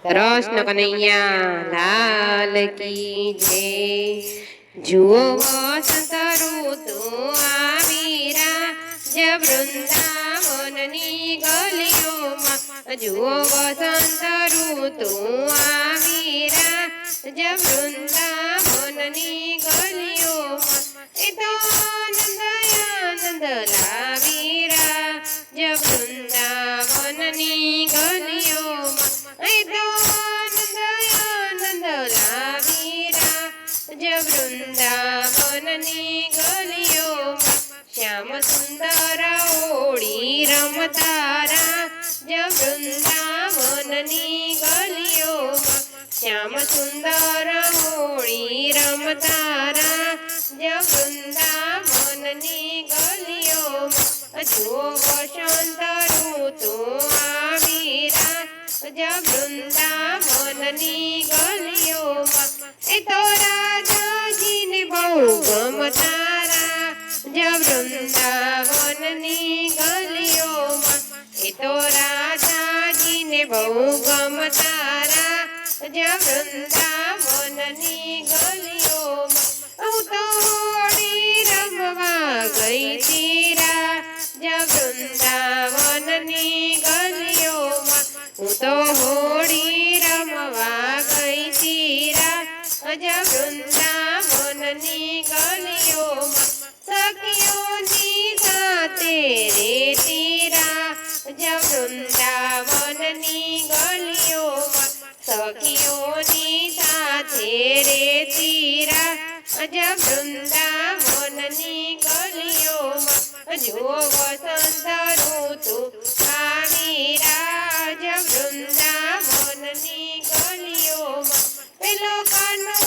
કૃષ્ણ કનૈયા લાલ કી જય। જુઓ વસંત ઋતુ આવી રાજ વૃંદાવનની ગલીઓમાં। જુઓ વસંત ઋતુ આવી રાજ વૃંદાવનની ગલીઓમાં। એ તો આનંદ આનંદ લાવી રાજ વૃંદાવનની ગલીઓમાં। એ તો આનંદ આનંદ લાવી રાજ વૃંદાવનની ગલીઓમાં। શ્યામ સુંદર ઓળી રમતા રાજ વૃંદાવનની ગલીઓમાં। શ્યામ સુંદર ઓળી રમતા રાજ વૃંદાવનની ગલીઓમાં। જુઓ વસંત ઋતુ આવી રાજ વૃંદાવનની ગલીઓમાં। એ તો રાધાજીને બહુ ગમતા રાજ વૃંદાવનની ગલીઓમાં। એ તો રાધાજીને બહુ ગમતા રાજ વૃંદાવનની ગલીઓમાં। હું તો હોળી રમવા ગઈ તી રાજ વૃંદાવનની ગલીઓમાં। હું તો હોળી રમવા ગઈ તી રાજ વૃંદાવનની ગલીઓમાં। સખીઓની સાથે રેતી રાજ વૃંદાવનની ગલીઓમાં। સખીઓની સાથે રેતી રાજ વૃંદાવનની ગલીઓમાં। જુઓ વસંત ઋતુ આવી રાજ વૃંદાવનની ગલીઓમાં। પેલો કાનો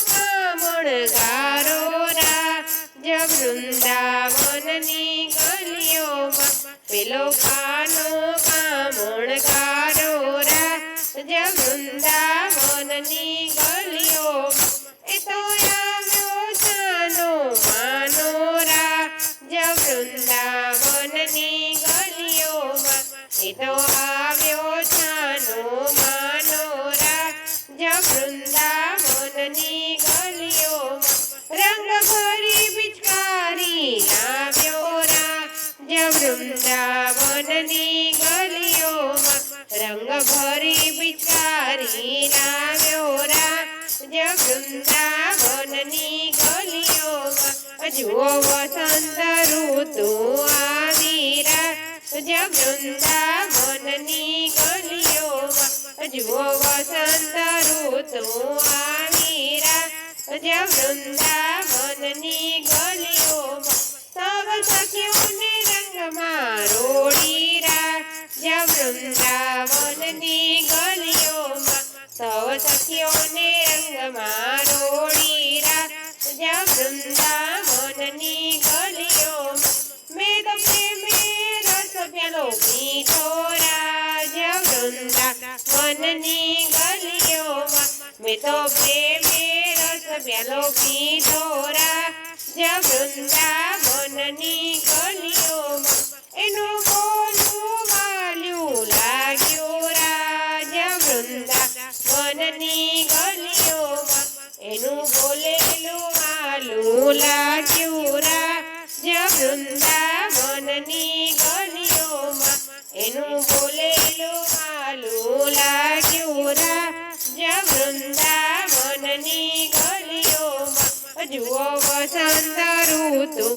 કામણગારો રાજ વૃંદાવનની ગલીઓમાં। પેલો કાનો કામણગારો રાજ વૃંદાવનની ગલીઓમાં। એ તો આવ્યો જાનો માનો રાજ વૃંદાવનની ગલીઓમાં। એ તો આવ્યો જાનો માનો રાજ વૃંદાવનની ગલીઓમાં। રંગ ભરી પિચકારી લાવ્યો રાજ વૃંદાવનની ગલીઓમાં। રંગ ભરી પિચકારી લાવ્યો રાજ વૃંદાવનની ગલીઓમાં। જુઓ વસંત ઋતુ આવી રાજ વૃંદાવનની ગલીઓમાં। જુઓ વસંત ઋતુ આવી રાજ વૃંદાવનની ગલીઓમાં। સૌ સખીઓને રંગમાં રોડી રાજ વૃંદાવનની ગલીઓમાં। સૌ સખીઓને રંગમાં રોડી રાજ વૃંદાવનની ગલીઓમાં। મેં તો પ્રેમે રસ પ્યાલો પીધો રાજ વૃંદાવનની ગલીઓમાં। મેં તો પ્રેમે રસ પ્યાલો પીધો રાજ વૃંદાવનની ગલીઓમાં। એનું બોલું વાલ્યું લાગ્યું રાજ વૃંદાવનની ગલીઓમાં। એનું બોલેલું વાલું લાગ્યું રાજ વૃંદાવનની ગલીઓમાં। એનું બોલેલું વાલું લાગ્યું રાજ વૃંદાવનની ગલીઓમાં। જુઓ વસંત ઋતુ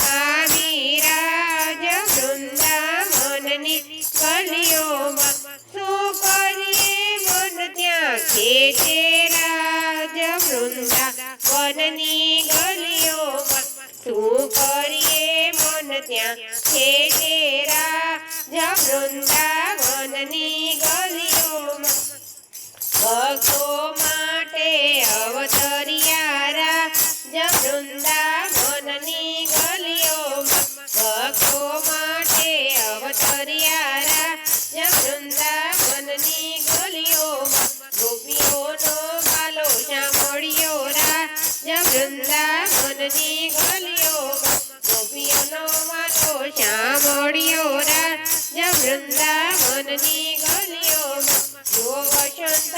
આવી રાજ વૃંદાવનની ગલીઓમાં। શું કરીએ મન ત્યાં ખેંચે રાજ વૃંદાવનની ગલીઓમાં। શું કરીએ મન ત્યાં ખેંચે રાજ વૃંદાવનની ગલીઓમાં। ભક્તો માટે અવતર્યા રાજ વૃંદાવનની ગલીઓમાં। ભક્તો માટે અવતર્યા રાજ વૃંદાવનની ગલીઓમાં। ગોપીઓનો બાલો સાંભળ્યો રાજ વૃંદાવનની ગલીઓમાં। ગોપીઓનો બાલો સાંભળ્યો રાજ વૃંદાવનની ગલીઓમાં। જો વસંત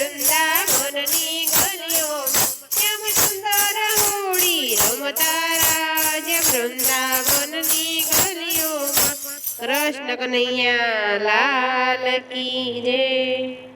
વૃંદાવનની ગલીઓમાં શ્યામ સુંદર હોળી રમતા રાજ્ય વૃંદાવનની ગલીઓમાં કૃષ્ણ કનૈયા લાલ કી જય।